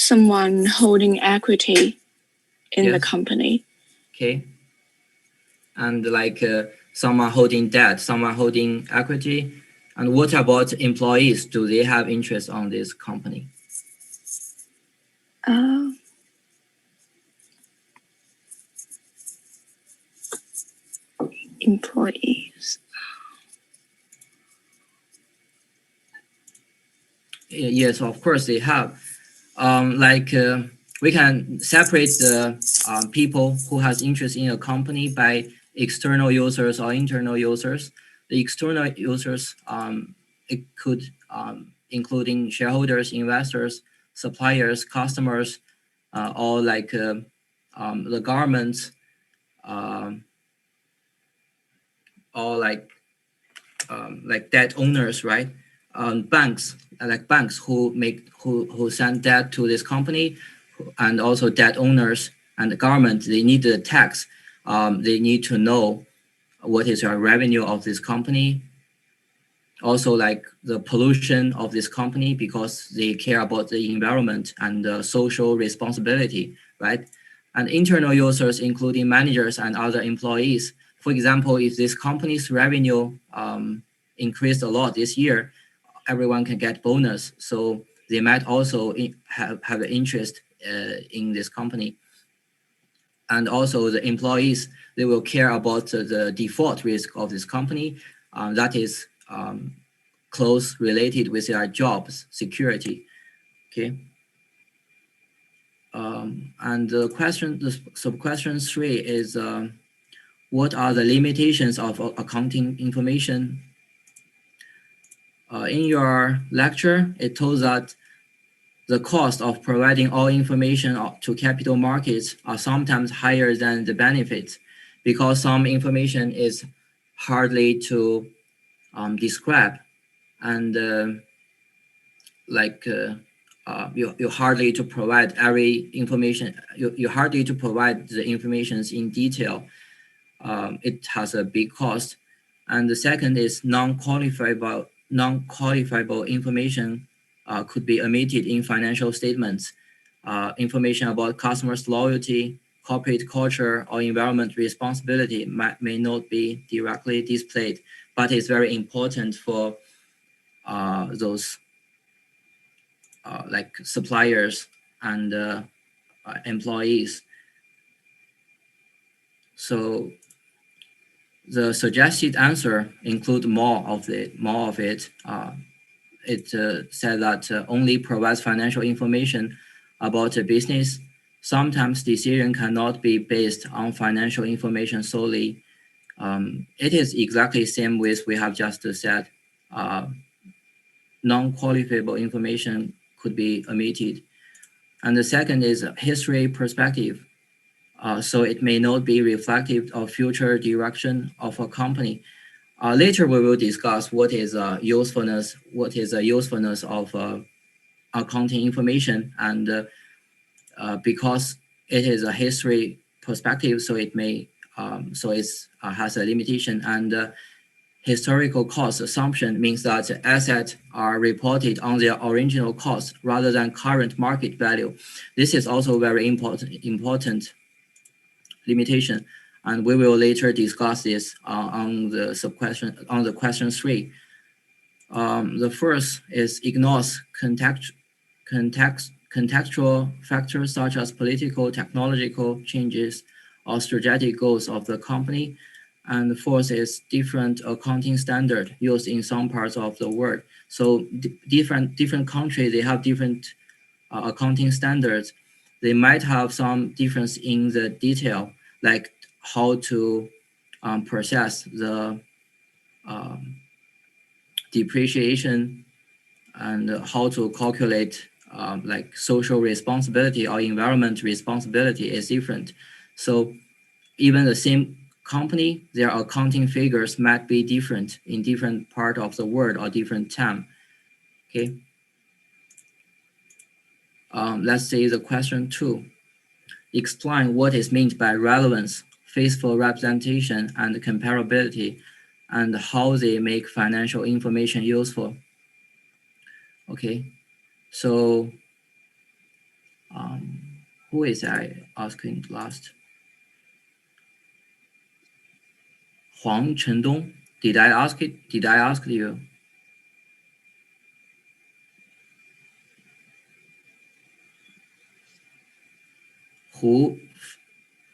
someone holding equity in the company. Okay. And like someone holding debt, someone holding equity. And what about employees? Do they have interest on this company? Employees. Yes, of course they have. We can separate the people who has interest in a company by external users or internal users. The external users, it could including shareholders, investors, suppliers, customers, or like the government, or like debt owners, right? Banks, like banks who send debt to this company, and also debt owners and the government. They need the tax. They need to know what is the revenue of this company. Also, like the pollution of this company, because they care about the environment and the social responsibility, right? And internal users, including managers and other employees. For example, if this company's revenue increased a lot this year, everyone can get bonus. So they might also have an interest in this company. And also the employees, they will care about the default risk of this company. That is close related with their jobs security. Okay. And the sub-question 3 is, what are the limitations of accounting information? In your lecture, it told that the cost of providing all information to capital markets are sometimes higher than the benefits, because some information is hardly to describe, and you hardly to provide every information. You hardly to provide the informations in detail. It has a big cost. And the second is non-qualifiable information could be omitted in financial statements. Information about customers' loyalty, corporate culture, or environment responsibility may not be directly displayed, but it's very important for those like suppliers and employees. So the suggested answer include more of it. It said that only provides financial information about a business. Sometimes decision cannot be based on financial information solely. It is exactly same with we have just said. Non-qualifiable information could be omitted. And the second is history perspective. So it may not be reflective of future direction of a company. Later we will discuss what is usefulness of accounting information, and because it is a history perspective, so it may has a limitation. And historical cost assumption means that assets are reported on their original cost rather than current market value. This is also very important limitation, and we will later discuss this on the question 3. The first is ignores contextual factors such as political, technological changes, or strategic goals of the company. And the fourth is different accounting standard used in some parts of the world. So different countries, they have different accounting standards. They might have some difference in the detail, like how to process the depreciation, and how to calculate like social responsibility or environment responsibility is different. So even the same company, their accounting figures might be different in different part of the world or different time. Okay. Let's see the question 2. Explain what is meant by relevance, faithful representation, and comparability, and how they make financial information useful. Okay, so Who is I asking last? Huang Chendong. Did I ask it? Did I ask you?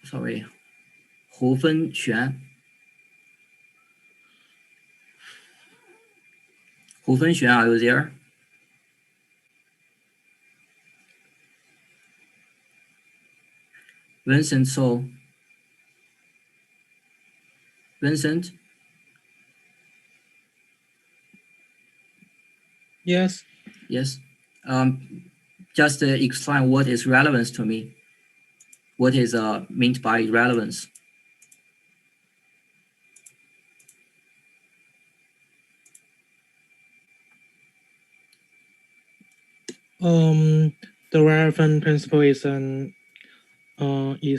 Sorry, Hu Fenxuan. Hu Fenxuan, are you there? Vincent So. Vincent? Yes. Yes. Just explain what is relevance to me. What is meant by relevance? The relevant principle is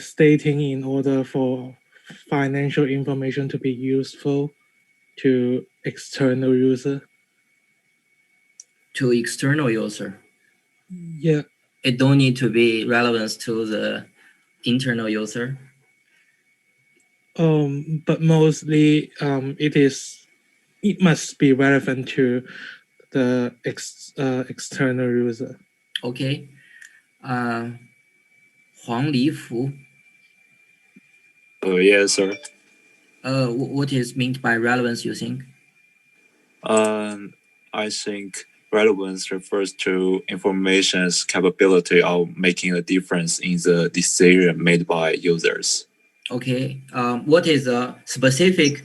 stating in order for financial information to be useful to external user. To external user. Yeah. It don't need to be relevance to the internal user. But mostly it must be relevant to the external user. Okay. Huang Lifu. Yes, sir. What is meant by relevance, you think? I think relevance refers to information's capability of making a difference in the decision made by users. Okay. What is a specific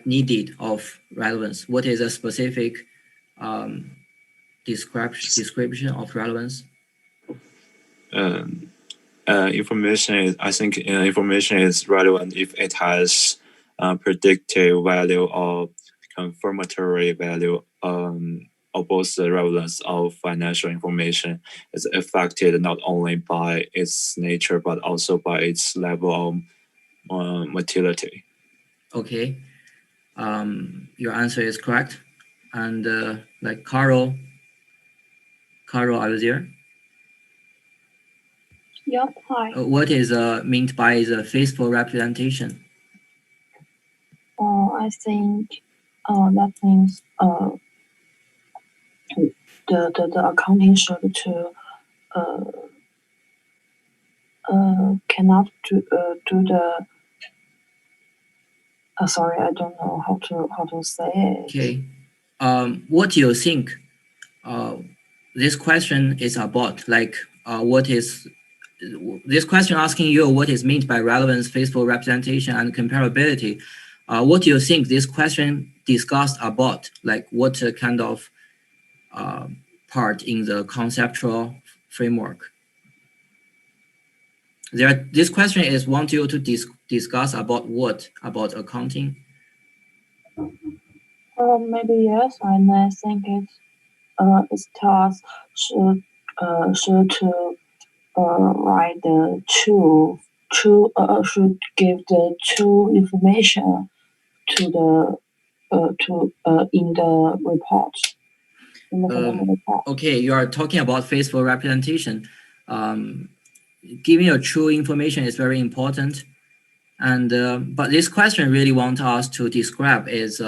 needed of relevance? What is a specific description of relevance? Information is relevant if it has predictive value or confirmatory value. Or both the relevance of financial information is affected not only by its nature but also by its level of utility. Okay. Your answer is correct. And Carol, are you there? Yep. Hi. What is meant by the faithful representation? I think that means the accounting should to cannot do the sorry, I don't know how to say it. Okay. What do you think this question is about? What is this question asking you what is meant by relevance, faithful representation, and comparability? What do you think this question discussed about? Like what kind of part in the conceptual framework? This question is want you to discuss about what? About accounting? Maybe yes, and I think its task should to write the true should give the true information to the in the report. In the financial report. Okay, you are talking about faithful representation. Giving a true information is very important, and but this question really want us to describe is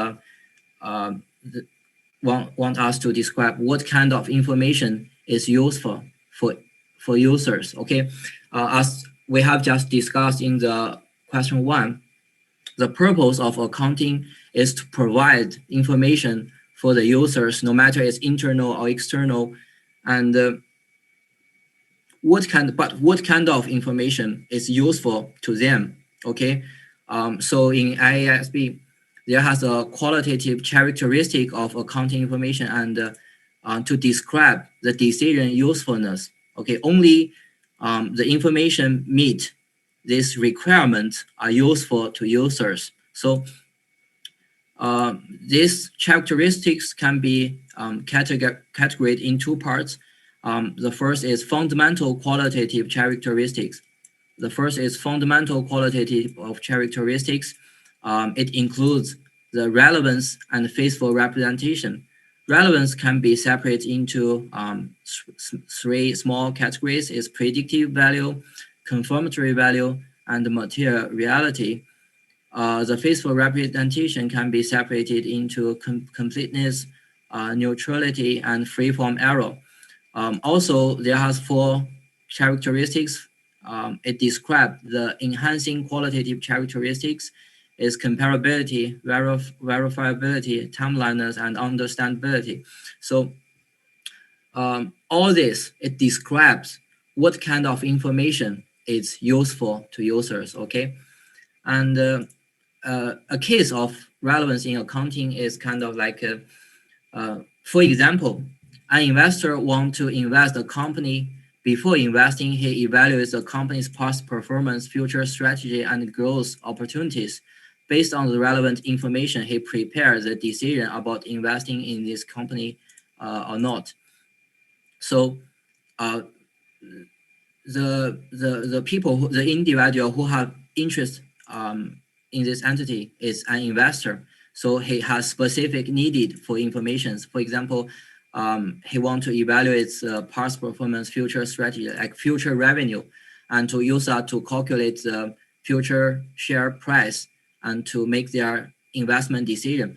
want us to describe what kind of information is useful for users. Okay, as we have just discussed in the question 1, the purpose of accounting is to provide information for the users, no matter it's internal or external, and what kind of information is useful to them. Okay, so in IASB, there has a qualitative characteristic of accounting information and to describe the decision usefulness. Okay, only the information meet these requirements are useful to users. So these characteristics can be categorized in 2 parts. The first is fundamental qualitative characteristics. The first is fundamental qualitative of characteristics. It includes the relevance and faithful representation. relevance can be separated into three small categories: is predictive value, confirmatory value, and material reality. The faithful representation can be separated into completeness, neutrality, and free-form error. Also, there has four characteristics. It describes the enhancing qualitative characteristics is comparability, verifiability, timeliness, and understandability. So all this, it describes what kind of information is useful to users, okay? And a case of relevance in accounting is kind of like, for example, an investor wants to invest a company. Before investing, he evaluates the company's past performance, future strategy, and growth opportunities. Based on the relevant information, he prepares a decision about investing in this company or not. So the people, the individual who have interest in this entity is an investor. So he has specific needed for information. For example, he wants to evaluate past performance, future strategy, like future revenue, and to use that to calculate the future share price and to make their investment decision.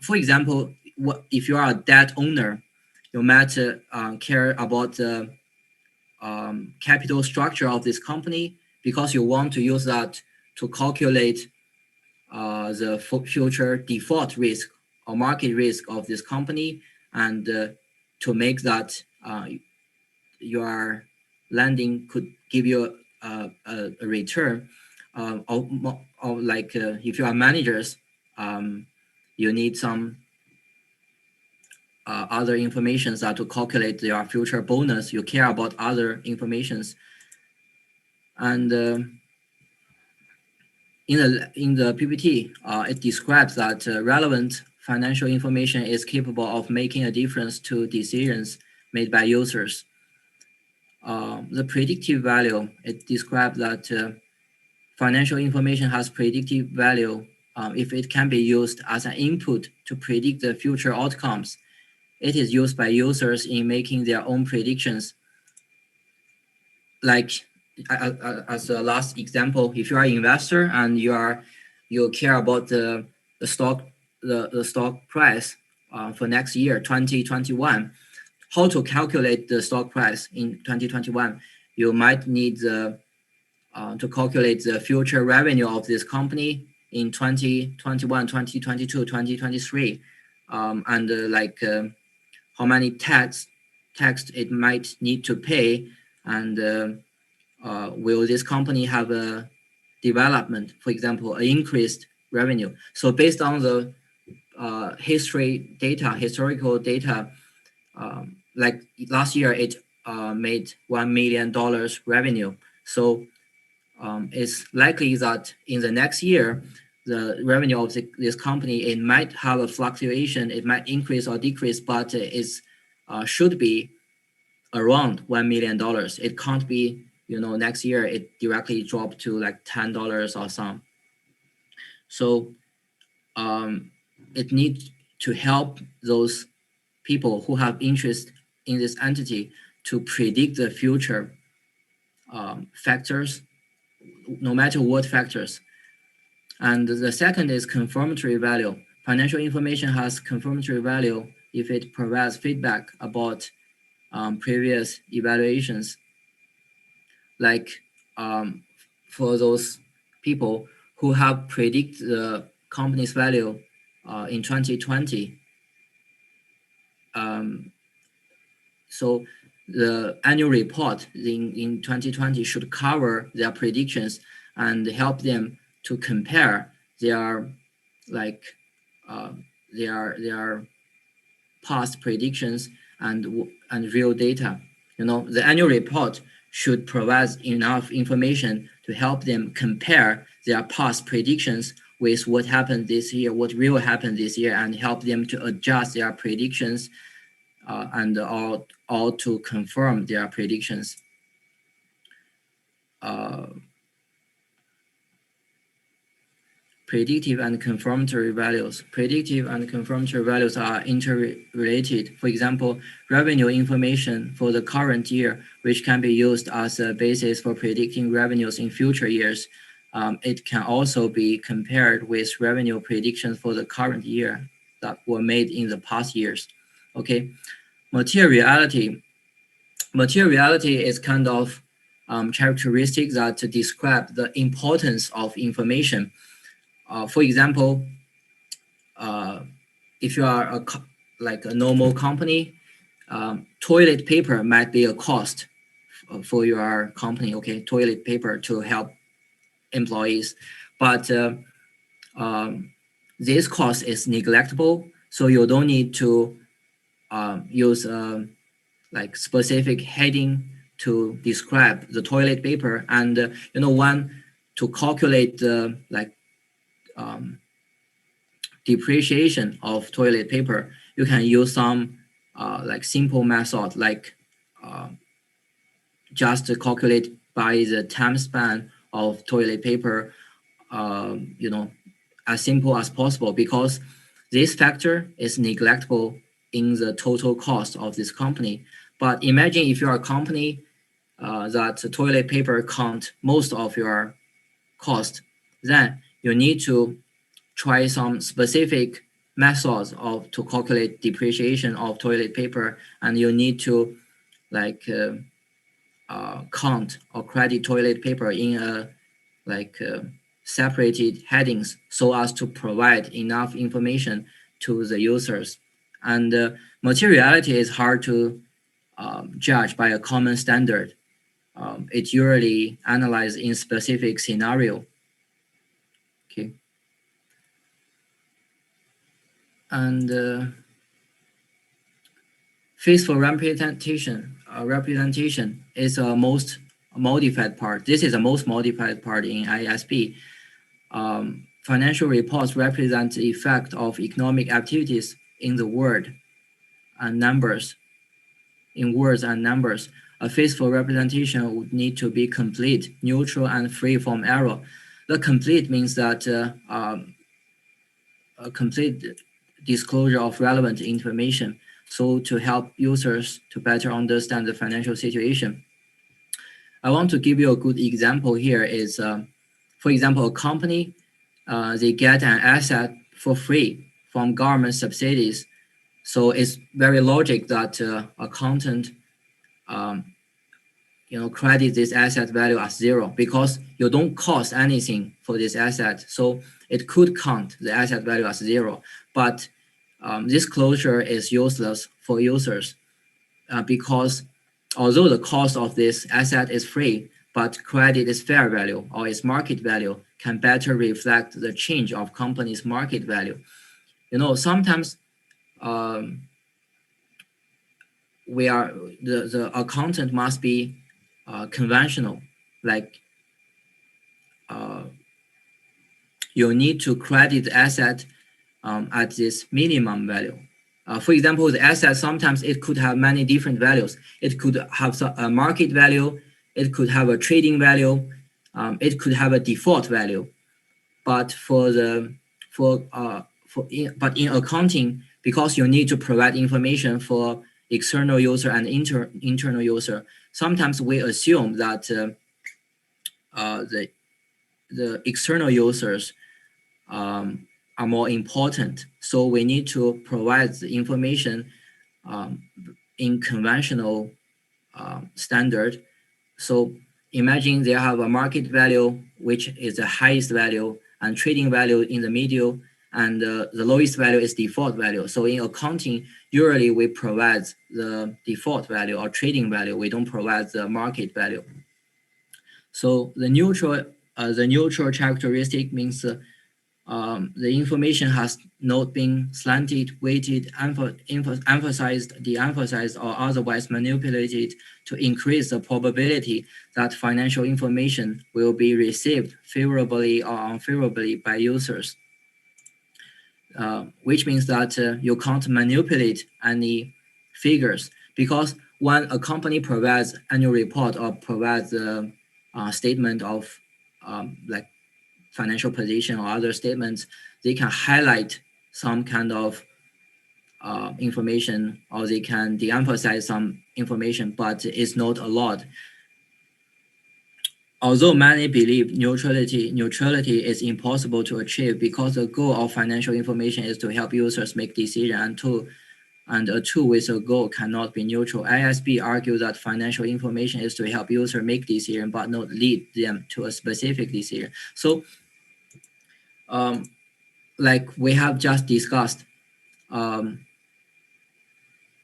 For example, if you are a debt owner, you might care about the capital structure of this company because you want to use that to calculate the future default risk or market risk of this company, and to make that your lending could give you a return. Or like if you are managers, you need some other informations that to calculate your future bonus. You care about other informations, and in the PPT, it describes that relevant financial information is capable of making a difference to decisions made by users. The predictive value, it describes that financial information has predictive value if it can be used as an input to predict the future outcomes. It is used by users in making their own predictions. Like as a last example, if you are an investor and you care about the stock price for next year 2021, how to calculate the stock price in 2021, you might need to calculate the future revenue of this company in 2021, 2022, 2023, and like how many tax it might need to pay, and will this company have a development, for example, an increased revenue. So based on the historical data, like last year it made $1 million revenue. So it's likely that in the next year, the revenue of this company, it might have a fluctuation, it might increase or decrease, but it should be around $1 million. It can't be, next year it directly dropped to like $10 or some. So it needs to help those people who have interest in this entity to predict the future factors, no matter what factors. And the second is confirmatory value. Financial information has confirmatory value if it provides feedback about previous evaluations. Like for those people who have predicted the company's value in 2020. So the annual report in 2020 should cover their predictions and help them to compare their their past predictions and real data. The annual report should provide enough information to help them compare their past predictions with what happened this year, what will happen this year, and help them to adjust their predictions and all to confirm their predictions. predictive and confirmatory values. Predictive and confirmatory values are interrelated. For example, revenue information for the current year, which can be used as a basis for predicting revenues in future years. It can also be compared with revenue predictions for the current year that were made in the past years. Okay, materiality. Materiality is kind of characteristic that describe the importance of information. For example, if you are like a normal company, toilet paper might be a cost for your company. Okay, toilet paper to help employees, but this cost is neglectable, so you don't need to use like specific heading to describe the toilet paper, and one to calculate the like depreciation of toilet paper. You can use some like simple method, like just calculate by the time span of toilet paper, as simple as possible, because this factor is neglectable in the total cost of this company. But imagine if you are a company that toilet paper count most of your cost, then you need to try some specific methods to calculate depreciation of toilet paper, and you need to like count or credit toilet paper in a separated headings so as to provide enough information to the users. And materiality is hard to judge by a common standard. It's usually analyzed in specific scenario. Okay. And faithful representation. Representation is a most modified part. This is the most modified part in ISP. Financial reports represent the effect of economic activities in the world and numbers. In words and numbers, a faithful representation would need to be complete, neutral, and free from error. The complete means that a complete disclosure of relevant information, so to help users to better understand the financial situation. I want to give you a good example here is, for example, a company, they get an asset for free from government subsidies. So it's very logic that accountant credit this asset value as zero, because you don't cost anything for this asset. So it could count the asset value as zero. But this closure is useless for users because although the cost of this asset is free, but credit is fair value or its market value can better reflect the change of company's market value. Sometimes the accountant must be conventional, like you need to credit the asset at this minimum value. For example, the asset, sometimes it could have many different values. It could have a market value, it could have a trading value, it could have a default value. But but in accounting, because you need to provide information for external user and internal user, sometimes we assume that the external users are more important. So we need to provide the information in conventional standard. So imagine they have a market value, which is the highest value, and trading value in the middle, and the lowest value is default value. So in accounting, usually we provide the default value or trading value. We don't provide the market value. So the neutral characteristic means the information has not been slanted, weighted, emphasized, de-emphasized, or otherwise manipulated to increase the probability that financial information will be received favorably or unfavorably by users. Which means that you can't manipulate any figures, because when a company provides annual report or provides a statement of like financial position or other statements, they can highlight some kind of information, or they can de-emphasize some information, but it's not a lot. Although many believe neutrality is impossible to achieve because the goal of financial information is to help users make decisions, and a tool with a goal cannot be neutral. ISB argues that financial information is to help users make decisions but not lead them to a specific decision. So, like we have just discussed,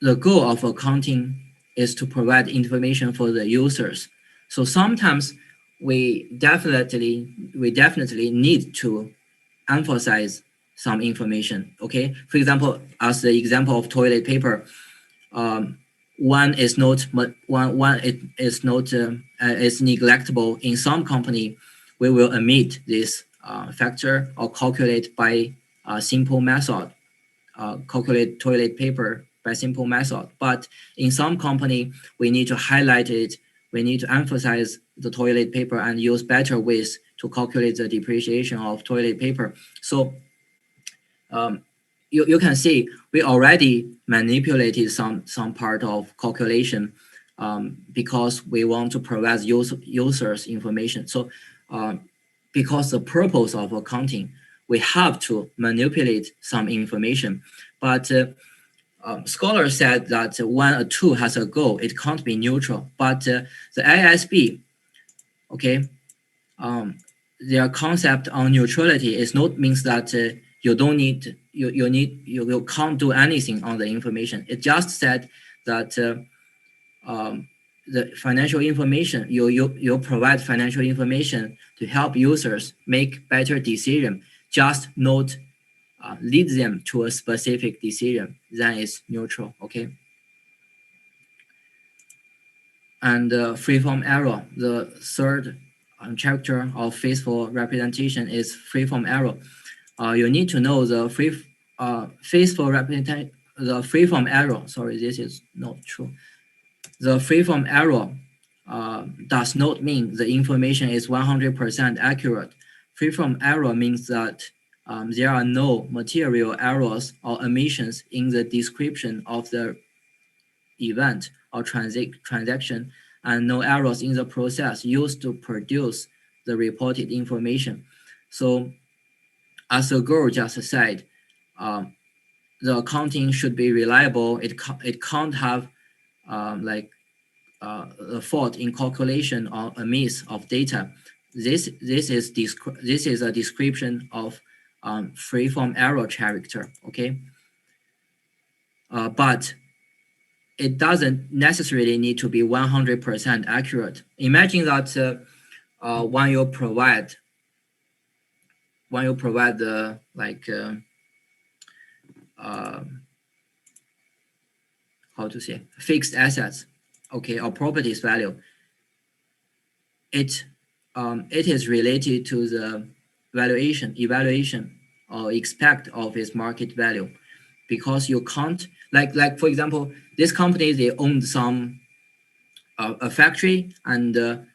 the goal of accounting is to provide information for the users. So sometimes we definitely need to emphasize some information. Okay, for example, as the example of toilet paper, one is not is neglectable in some company. We will omit this factor or calculate by a simple method. Calculate toilet paper by simple method. But in some company, we need to highlight it. We need to emphasize the toilet paper and use better ways to calculate the depreciation of toilet paper. So you can see we already manipulated some part of calculation because we want to provide users information. So because the purpose of accounting, we have to manipulate some information. But scholars said that when a tool has a goal, it can't be neutral. But the ISB, okay, their concept on neutrality is not means that you don't need you can't do anything on the information. It just said that the financial information you provide financial information to help users make better decision, just not lead them to a specific decision. Then it's neutral. Okay. And freeform error, the third chapter of faithful representation is freeform error. You need to know the faithful representation. The freeform error. Sorry, this is not true. The freeform error does not mean the information is 100% accurate. Freeform error means that there are no material errors or omissions in the description of the event or transaction, and no errors in the process used to produce the reported information. So, as the girl just said, the accounting should be reliable. It can't have a fault in calculation or a miss of data. This is a description of freeform error character. Okay, but it doesn't necessarily need to be 100% accurate. Imagine that when you provide the how to say fixed assets, okay, or properties value, it is related to the evaluation or expect of its market value, because you can't like for example, this company, they owned some a factory, and the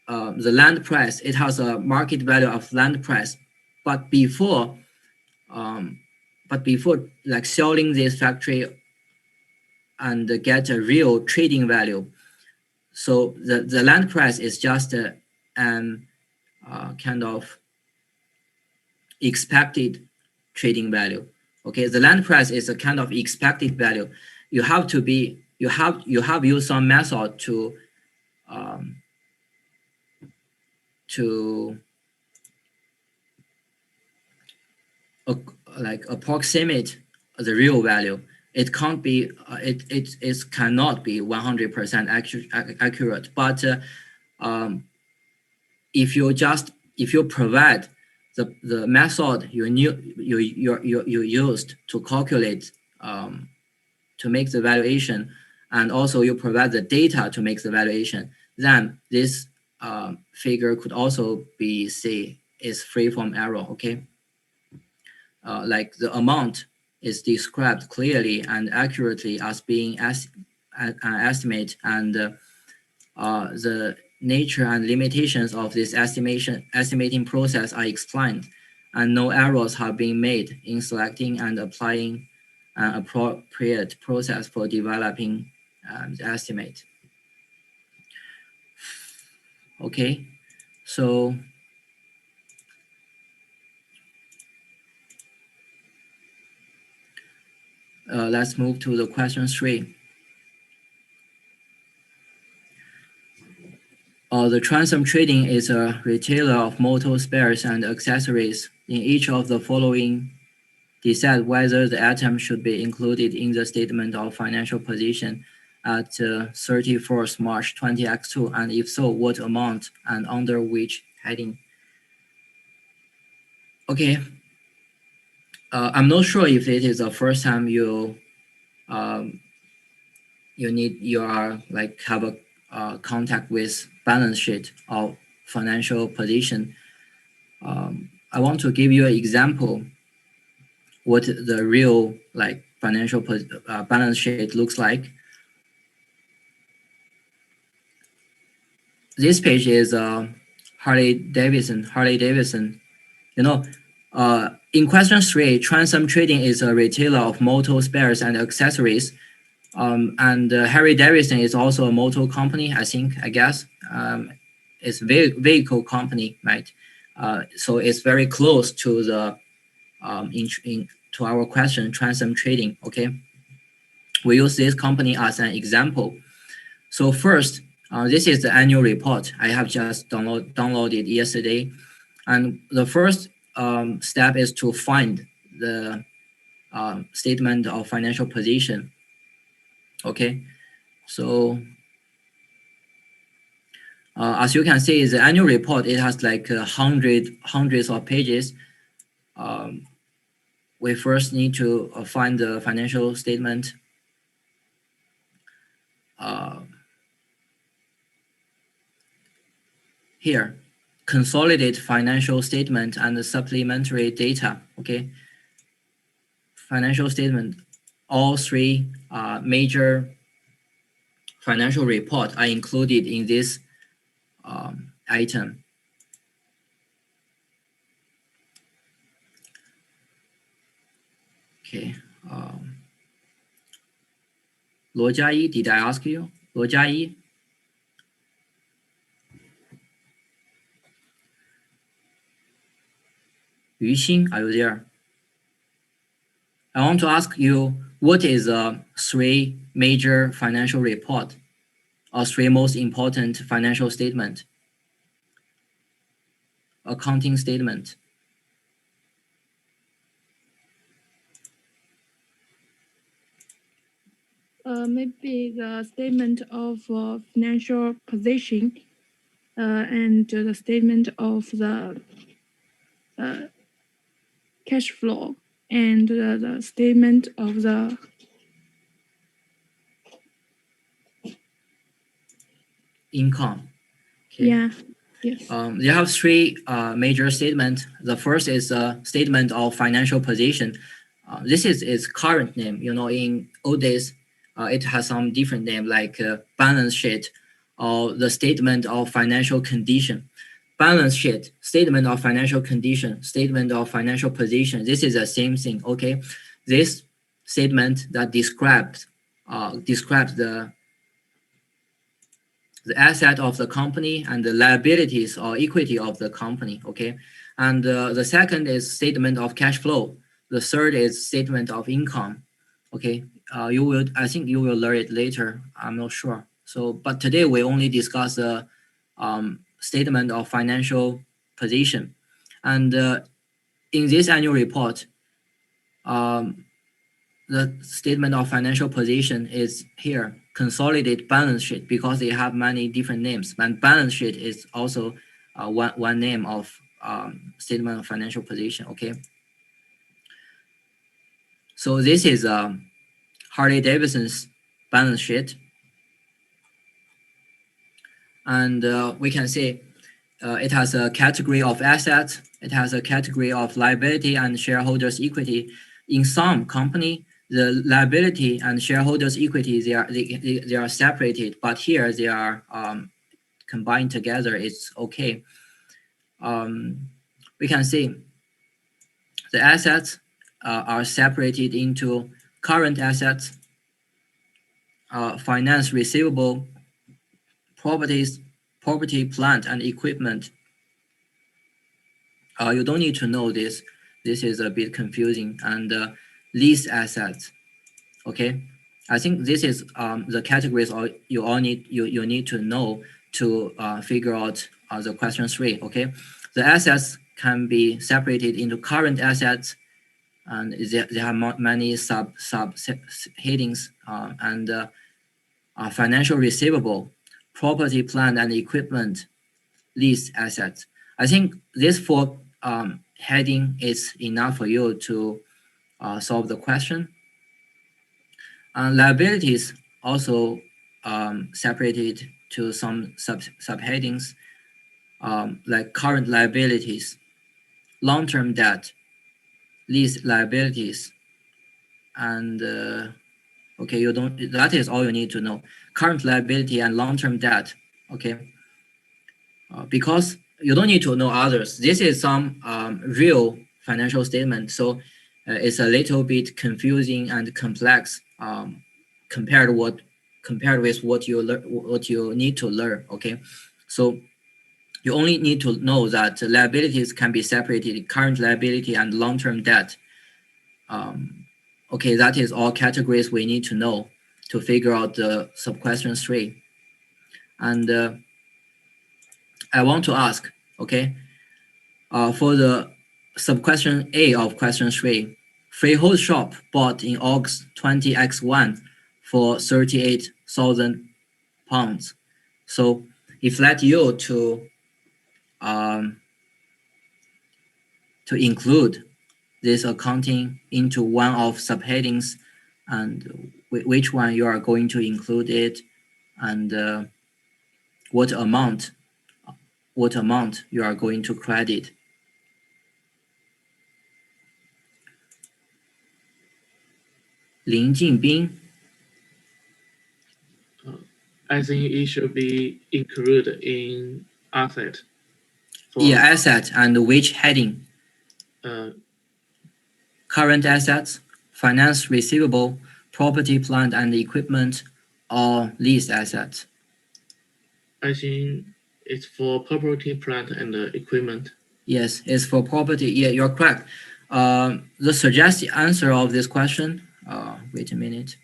land price, it has a market value of land price, but before like selling this factory and get a real trading value, so the land price is just an kind of expected trading value. Okay, the land price is a kind of expected value. You have used some method to approximate the real value. It can't be it cannot be 100% accurate. But if you provide the method you used to calculate to make the valuation, and also you provide the data to make the valuation, then this figure could also be is freeform error. Okay, like the amount is described clearly and accurately as being an estimate, and the nature and limitations of this estimating process are explained, and no errors have been made in selecting and applying an appropriate process for developing the estimate. Okay, so let's move to the question 3. The Transom Trading is a retailer of motor spares and accessories. In each of the following, decide whether the item should be included in the statement of financial position at 31st March 20X2, and if so, what amount and under which heading? Okay, I'm not sure if it is the first time you are like have a contact with balance sheet of financial position. I want to give you an example what the real like financial balance sheet looks like. This page is Harley Davidson. You know, in question 3, Transom Trading is a retailer of motor spares and accessories. And Harley Davidson is also a motor company, I guess. It's vehicle company, right? So it's very close to the to our question, Transom Trading. Okay, we use this company as an example. So first, this is the annual report I have just downloaded yesterday, and the first step is to find the statement of financial position. Okay, so as you can see, the annual report, it has like hundreds of pages. We first need to find the financial statement. Here, consolidate financial statement and the supplementary data. Okay, financial statement, all 3 major financial report are included in this item. Okay, Luo Jiayi, did I ask you? Luo Jiayi? Yu Xing, are you there? I want to ask you, what is the 3 major financial report or 3 most important financial statement, accounting statement? Maybe the statement of financial position and the statement of the cash flow and the statement of the Income. Okay. yeah. Yes. They have 3 major statements. The first is a statement of financial position. This is its current name. You know, in old days, it has some different name like balance sheet or the statement of financial condition. Balance sheet, statement of financial condition, statement of financial position. This is the same thing. Okay, this statement that describes the asset of the company and the liabilities or equity of the company. Okay, and the second is statement of cash flow. The third is statement of income. Okay, I think you will learn it later. I'm not sure. So, but today we only discuss the statement of financial position, and in this annual report, the statement of financial position is here, consolidated balance sheet, because they have many different names. And balance sheet is also one name of statement of financial position. Okay. So this is Harley Davidson's balance sheet, and we can see it has a category of assets, it has a category of liability and shareholders' equity. In some company, the liability and shareholders' equity they are separated, but here they are combined together, it's okay. We can see the assets are separated into current assets, finance receivable, property, plant, and equipment. You don't need to know this. This is a bit confusing. And lease assets. Okay, I think this is the categories you need to know to figure out the question 3. Okay, the assets can be separated into current assets, and there are many sub headings, and financial receivable, property, plant, and equipment, lease assets. I think this 4 heading is enough for you to solve the question. Liabilities also separated to some subheadings, like current liabilities, long-term debt, lease liabilities, and okay, you don't. That is all you need to know. Current liability and long-term debt. Okay, because you don't need to know others. This is some real financial statement, so it's a little bit confusing and complex compared with what you need to learn. Okay, so you only need to know that liabilities can be separated: current liability and long-term debt. Okay, that is all categories we need to know to figure out the sub-question 3. And I want to ask, okay, for the sub-question A of question 3, freehold shop bought in August 20x1 for £38,000. So if let you to include this accounting into one of subheadings, and which one you are going to include it, and what amount you are going to credit. Lin Jingbing. I think it should be included in asset. Yeah, asset, and which heading? Current assets, finance receivable, property, plant, and equipment, or leased assets? I think it's for property, plant, and equipment. Yes, it's for property. Yeah, you're correct. The suggested answer of this question, wait a minute.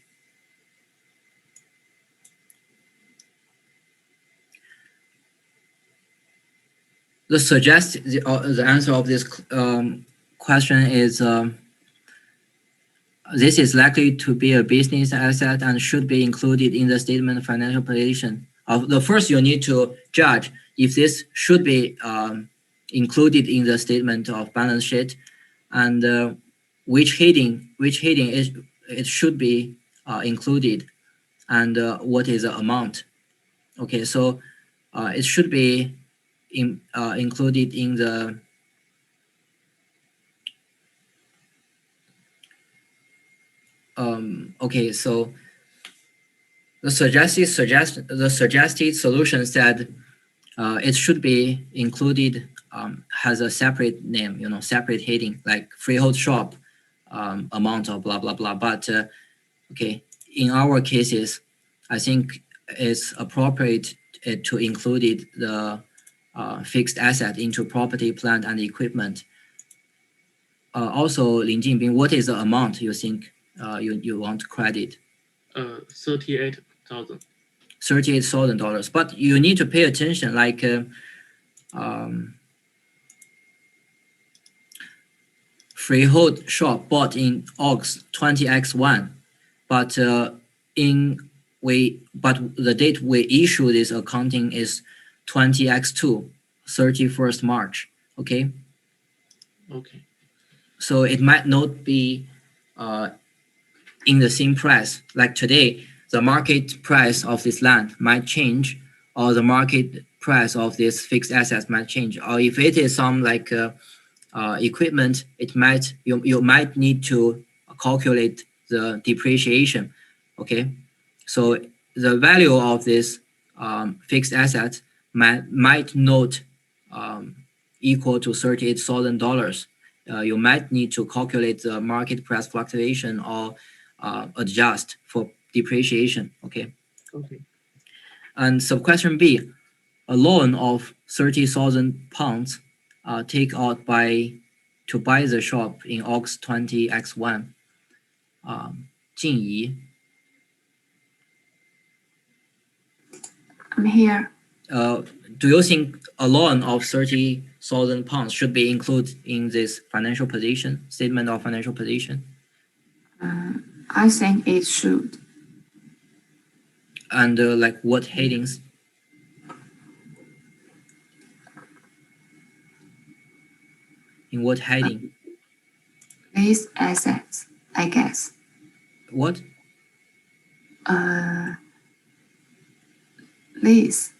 The answer of this question is this is likely to be a business asset and should be included in the statement of financial position. The first, you need to judge if this should be included in the statement of balance sheet, and which heading it should be included, and what is the amount. Okay, so it should be included in the okay, so the suggested solution said it should be included, has a separate name, separate heading, like freehold shop, amount of blah blah blah. But okay, in our cases, I think it's appropriate to include the fixed asset into property, plant, and equipment. Also, Lin Jingbing, what is the amount you think you want to credit? $38,000. $38,000. But you need to pay attention, like freehold shop bought in August 20x1, but the date we issue this accounting is 20x2, 31st March. Okay. Okay. So it might not be in the same price. Like today, the market price of this land might change, or the market price of this fixed assets might change. Or if it is some like equipment, you might need to calculate the depreciation. Okay, so the value of this fixed asset might not equal to $38,000. You might need to calculate the market price fluctuation or adjust for depreciation. Okay. Okay. And so question B, a loan of £30,000 take out to buy the shop in August 20x1. 静怡 I'm here. Do you think a loan of £30,000 should be included in this financial position, statement of financial position? I think it should. And like what headings? In what heading? Lease assets, I guess. What? Lease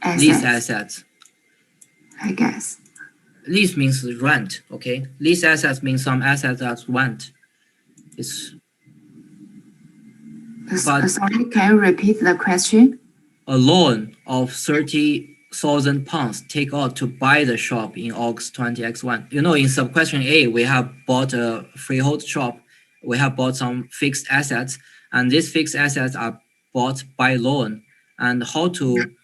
assets. Lease assets. I guess. Lease means rent, okay? Lease assets means some assets that rent. It's But- Sorry, can you repeat the question? a loan of £30,000 take out to buy the shop in August 20x1. You know, in sub-question A, we have bought a freehold shop. We have bought some fixed assets, and these fixed assets are bought by loan. And how to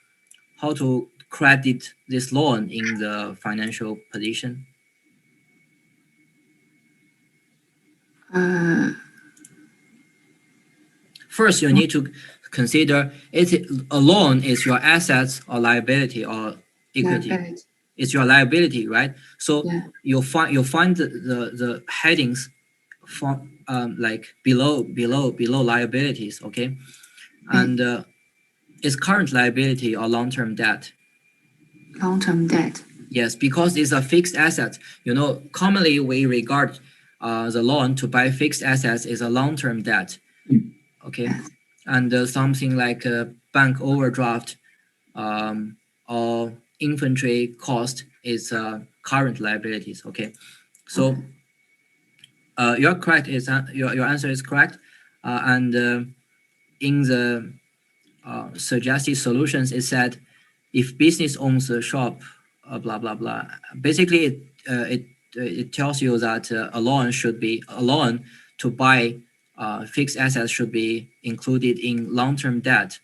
credit this loan in the financial position? First, you need to consider a loan is your assets or liability or equity. Liability. It's your liability, right? So Yeah. you'll find the headings from like below liabilities, okay? And it's current liability or long-term debt. Long-term debt. Yes, because it's a fixed asset. You know, commonly we regard the loan to buy fixed assets is a long-term debt. Okay, and something like bank overdraft or inventory cost is current liabilities. Okay, so you're correct. Your answer is correct, and in the suggested solutions, it said if business owns a shop, blah blah blah. Basically, it tells you that a loan to buy fixed assets should be included in long-term debt.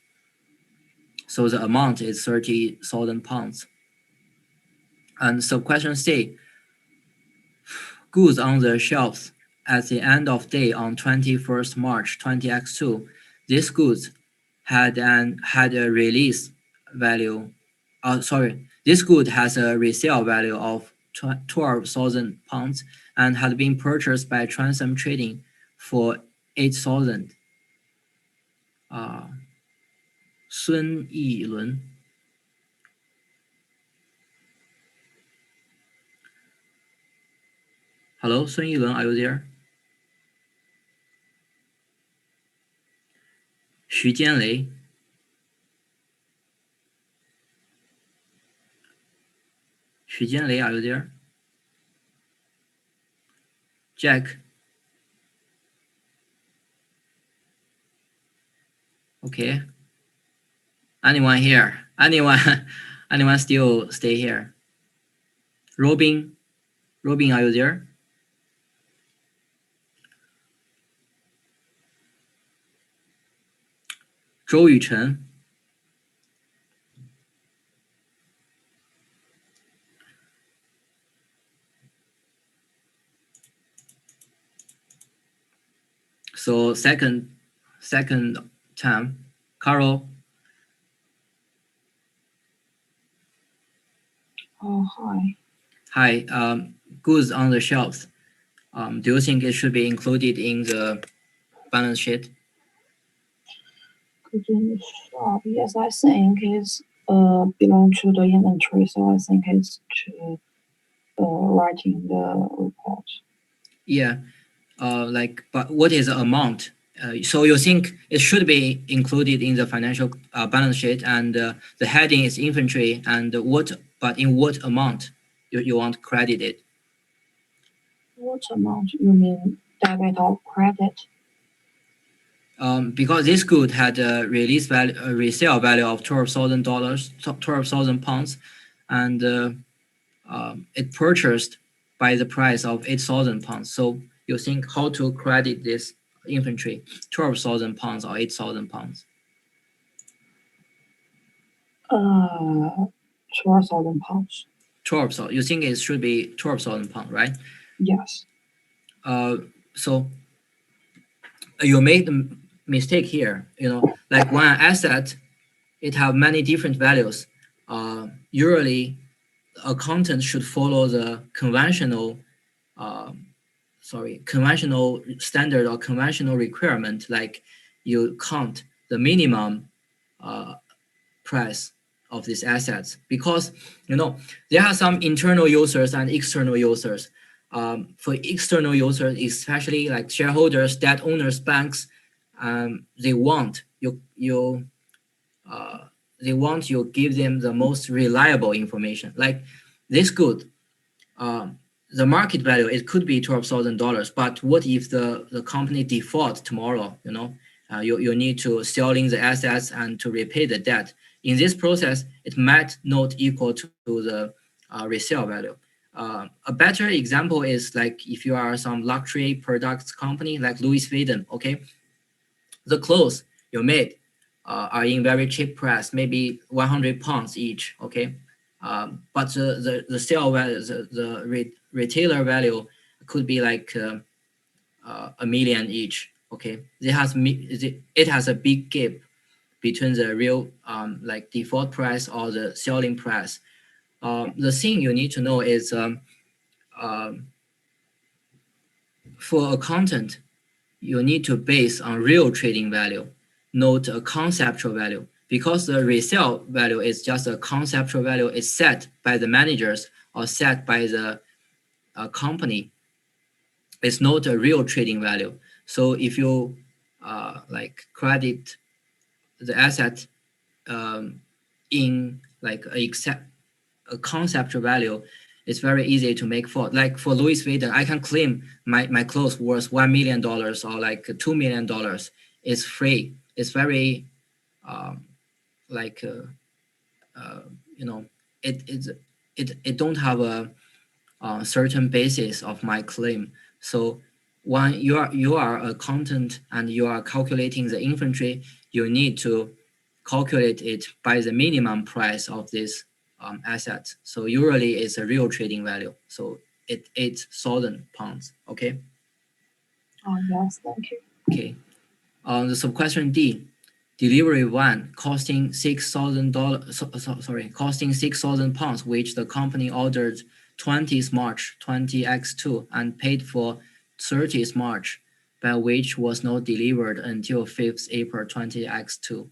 So the amount is £30,000. And so question C, goods on the shelves at the end of day on 21st March 20x2, these goods had a release value. This good has a resale value of £12,000 and had been purchased by Transam Trading for 8,000. 孙逸伦 Hello, 孙逸伦, are you there? 徐坚雷 徐坚雷, are you there? Jack. Okay. Anyone here? Anyone still stay here? Robin, are you there? Zhou Yuchen. So second time, Carol. Oh, hi. Hi. Goods on the shelves. Do you think it should be included in the balance sheet? Goods in the shop. Yes, I think it's belong to the inventory, so I think it's to writing the report. Yeah. But what is the amount? So you think it should be included in the financial balance sheet, and the heading is inventory, and but in what amount you want credited? What amount? You mean debit or credit? because this good had a release value, a resale value of $12,000, 12,000 pounds, and it purchased by the price of 8,000 pounds. So you think how to credit this inventory, 12,000 pounds or 8,000 pounds? 12,000 pounds. 12,000. You think it should be 12,000 pounds, right? Yes. So you made a mistake here. Like one asset, it have many different values. Usually, accountant should follow the conventional standard or conventional requirement, like you count the minimum price of these assets, because there are some internal users and external users. For external users, especially like shareholders, debt owners, banks, they want you give them the most reliable information. Like this good, the market value, it could be $12,000, but what if the company default tomorrow? You need to selling the assets and to repay the debt. In this process, it might not equal to the resale value. A better example is like if you are some luxury products company like Louis Vuitton, okay? The clothes you made are in very cheap price, maybe 100 pounds each, okay? But the sale value, the retailer value could be like a million each, okay? It has a big gap between the real like default price or the selling price. The thing you need to know is for accountant, you need to base on real trading value, not a conceptual value, because the resale value is just a conceptual value. It's set by the managers or set by the company. It's not a real trading value. So if you like credit the asset in like a conceptual value, it's very easy to make fraud. Like for Louis Vuitton, I can claim my clothes worth $1 million or like $2 million. It's free. It's very like it don't have a certain basis of my claim. So when you are a accountant and you are calculating the inventory, you need to calculate it by the minimum price of this asset. So usually it's a real trading value. So it's 8,000 pounds. Okay. Oh, yes, thank you. Okay. The sub-question D, delivery one costing $6,000. Costing 6,000 pounds, which the company ordered 20th March 20x2 and paid for 30th March, but which was not delivered until 5th April 20x2.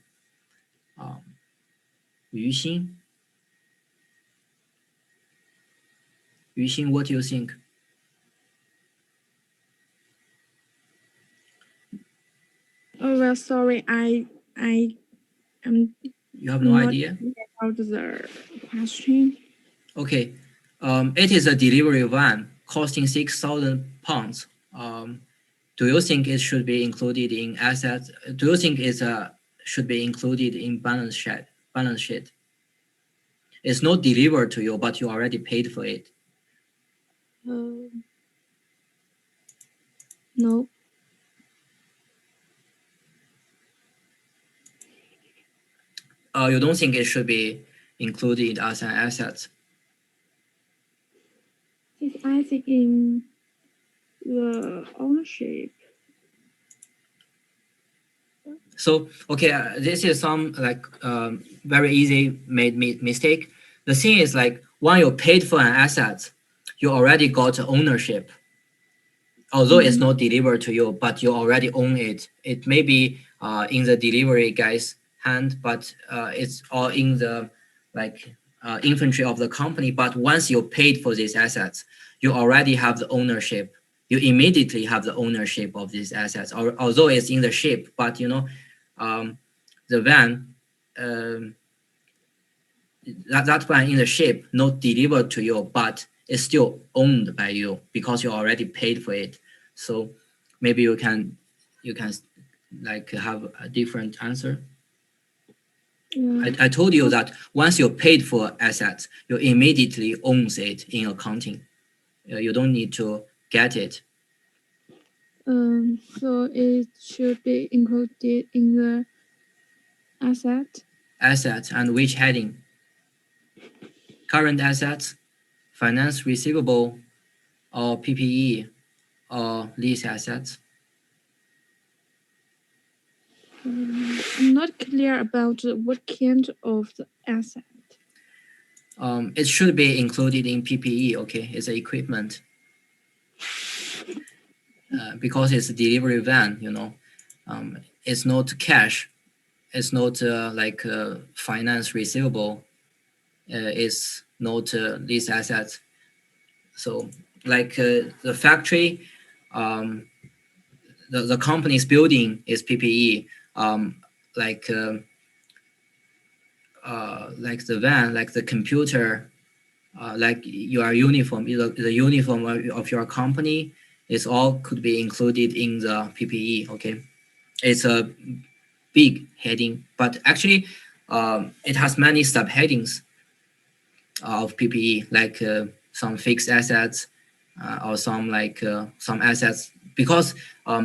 Yuxin, what do you think? Oh well, sorry, I am You have no not idea? clear about the question. Okay. It is a delivery van costing 6,000 pounds. Do you think it should be included in assets? Do you think it should be included in balance sheet? It's not delivered to you, but you already paid for it. No. You don't think it should be included as an asset? It's I think in the ownership. So okay, this is some like very easy made mistake. The thing is like when you paid for an asset, you already got ownership. Although it's not delivered to you, but you already own it. It may be in the delivery guy's hand, but it's all in the like inventory of the company. But once you paid for these assets, you already have the ownership. You immediately have the ownership of these assets, although it's in the ship. But the van, that van in the ship not delivered to you, but it's still owned by you because you already paid for it. So maybe you can like have a different answer? Yeah. I told you that once you paid for assets, you immediately owns it in accounting. You don't need to get it. So it should be included in the asset. Assets and which heading? Current assets, finance receivable, or PPE, or lease assets. I'm not clear about what kind of the asset. It should be included in PPE. Okay, it's equipment. Because it's a delivery van, it's not cash, it's not like finance receivable, it's not lease assets. So like the factory, the company's building is PPE, like the van, like the computer, like your uniform, the uniform of your company is all could be included in the PPE. Okay, it's a big heading, but actually it has many subheadings of PPE, like some fixed assets or some like some assets, because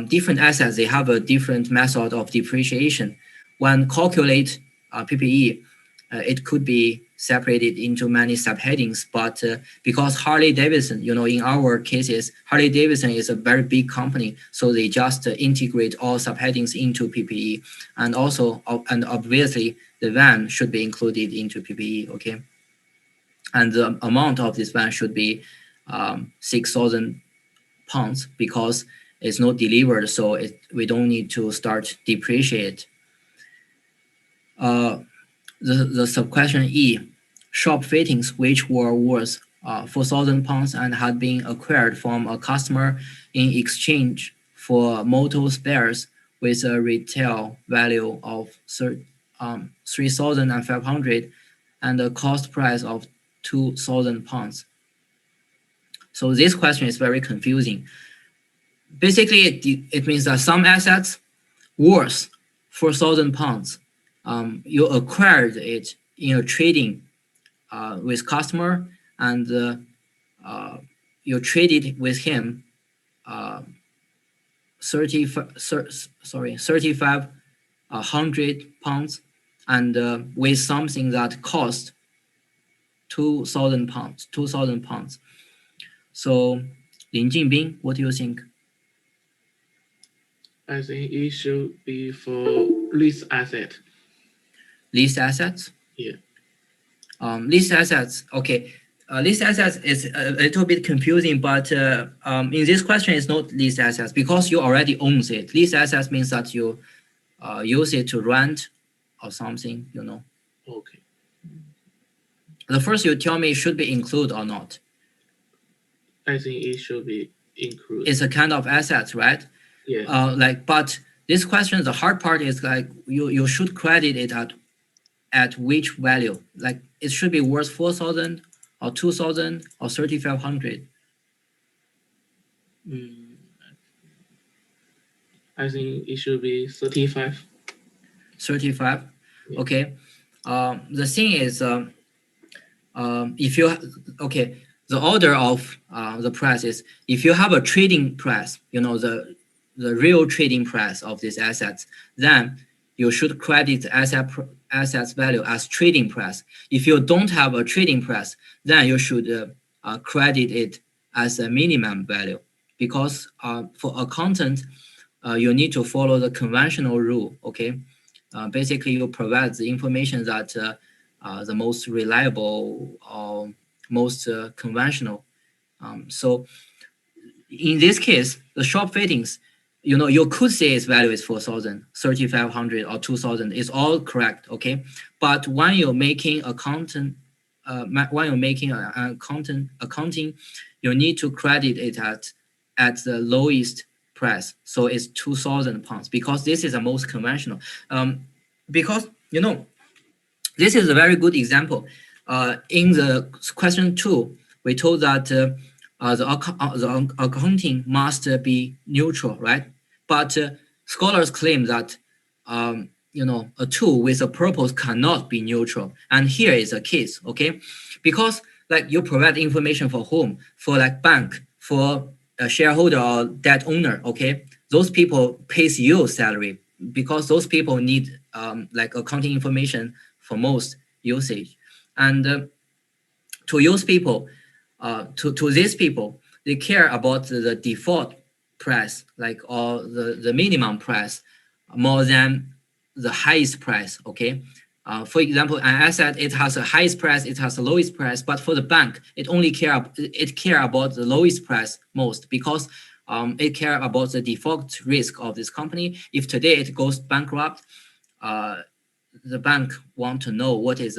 different assets, they have a different method of depreciation. When calculate PPE, it could be separated into many subheadings, but because Harley Davidson, in our cases, Harley Davidson is a very big company, so they just integrate all subheadings into PPE, and also, and obviously, the van should be included into PPE, okay? And the amount of this van should be 6,000 pounds because it's not delivered, so we don't need to start depreciate. The sub-question E, shop fittings which were worth 4,000 pounds and had been acquired from a customer in exchange for motor spares with a retail value of 3,500 and a cost price of 2,000 pounds. So this question is very confusing. Basically, it means that some assets worth 4,000 pounds, you acquired it in a trading with customer, and you traded with him 3,500 pounds, and with something that cost 2,000 pounds. 2,000 pounds. So, Lin Jinbing, what do you think? I think it should be for lease asset. Leased assets? Yeah. Leased assets, okay. Leased assets is a little bit confusing, but in this question, it's not leased assets because you already own it. Leased assets means that you use it to rent or something, Okay. The first you tell me should be include or not. I think it should be included. It's a kind of assets, right? Yeah. But this question, the hard part is like you should credit it at which value? Like it should be worth 4,000 or 2,000 or 3,500. I think it should be 35. 35. Yeah. Okay. The thing is, if you the order of the price is if you have a trading price, the real trading price of these assets, then you should credit the assets value as trading price. If you don't have a trading price, then you should credit it as a minimum value, because for accountant, you need to follow the conventional rule. Okay, basically you provide the information that the most reliable or most conventional. So in this case, the shop fittings, you could say its value is 4,000, 3,500, or 2,000. It's all correct, okay? But when you're making accounting, you need to credit it at the lowest price. So it's 2,000 pounds because this is the most conventional. Because this is a very good example. In the question 2, we told that the accounting must be neutral, right? But scholars claim that a tool with a purpose cannot be neutral, and here is a case, okay? Because like you provide information for whom? For like bank, for a shareholder or debt owner, okay? Those people pays you salary because those people need like accounting information for most usage, and to use people, to these people, they care about the default price, like or the minimum price, more than the highest price. Okay. For example, an asset, it has a highest price, it has the lowest price, but for the bank, it only care about the lowest price most because it care about the default risk of this company. If today it goes bankrupt, the bank want to know what is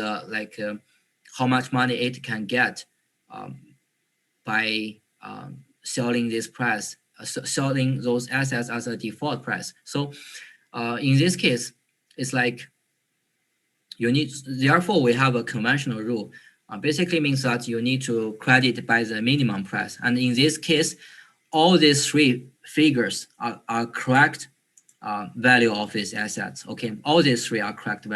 how much money it can get um, by selling this price, selling those assets as a default price. So in this case, it's like you need, therefore we have a conventional rule. Basically means that you need to credit by the minimum price. And in this case, all these three figures are correct value of these assets. Okay, all these three are correct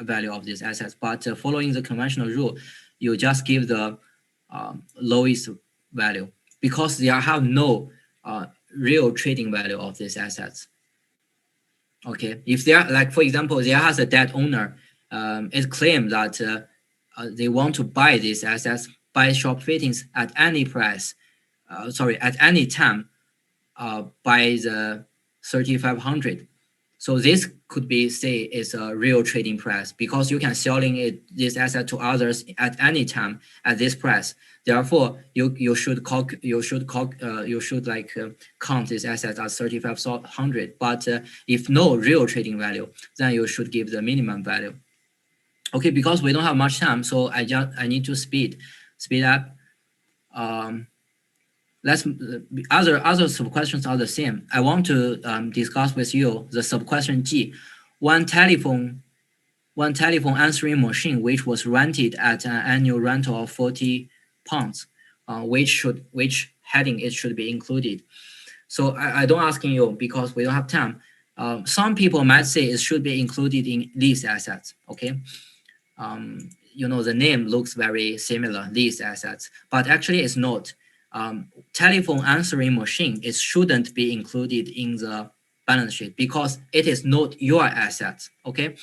value of these assets. But following the conventional rule, you just give the lowest value because they have no real trading value of these assets. Okay, if they are like, for example, there has a debt owner, it claims that they want to buy these assets, buy shop fittings at any price, at any time, by the 3,500. So this could be say is a real trading price because you can selling this asset to others at any time at this price. Therefore, you should count this asset as 3,500. But if no real trading value, then you should give the minimum value. Okay, because we don't have much time, so I need to speed up. Other sub questions are the same. I want to discuss with you the sub question G. One telephone answering machine which was rented at an annual rental of 40 pounds, which heading it should be included. So I don't asking you because we don't have time. Some people might say it should be included in lease assets. Okay. The name looks very similar, lease assets, but actually it's not. Telephone answering machine, it shouldn't be included in the balance sheet because it is not your asset. Okay,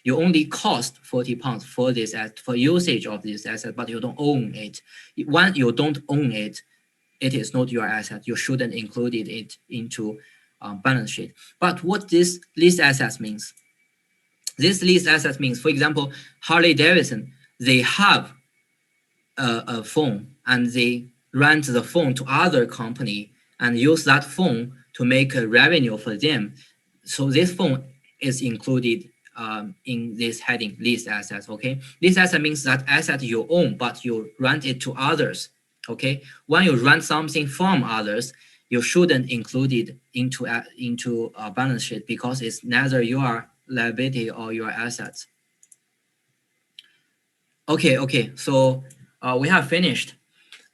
you only cost 40 pounds for this for usage of this asset, but you don't own it. When you don't own it, it is not your asset. You shouldn't include it into balance sheet. But what this lease assets means? This lease assets means, for example, Harley Davidson, they have a phone and they rent the phone to other company and use that phone to make a revenue for them. So this phone is included in this heading, lease assets. Okay, lease asset means that asset you own but you rent it to others. Okay, when you rent something from others, you shouldn't include it into a balance sheet because it's neither your liability or your assets. Okay. So we have finished.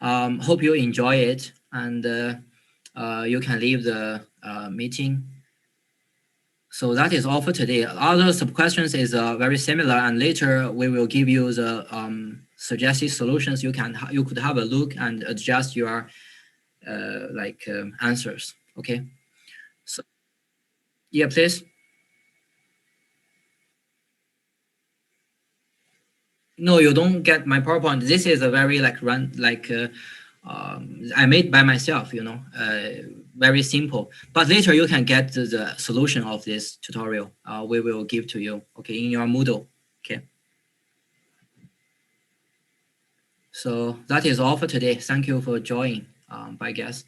Hope you enjoy it, and you can leave the meeting. So that is all for today. Other sub questions is very similar, and later we will give you the suggested solutions. You could have a look and adjust your answers. Okay. So yeah, please. No, you don't get my PowerPoint. This is a very I made by myself, very simple. But later you can get the solution of this tutorial. We will give to you, okay, in your Moodle. Okay. So that is all for today. Thank you for joining. Bye, guys.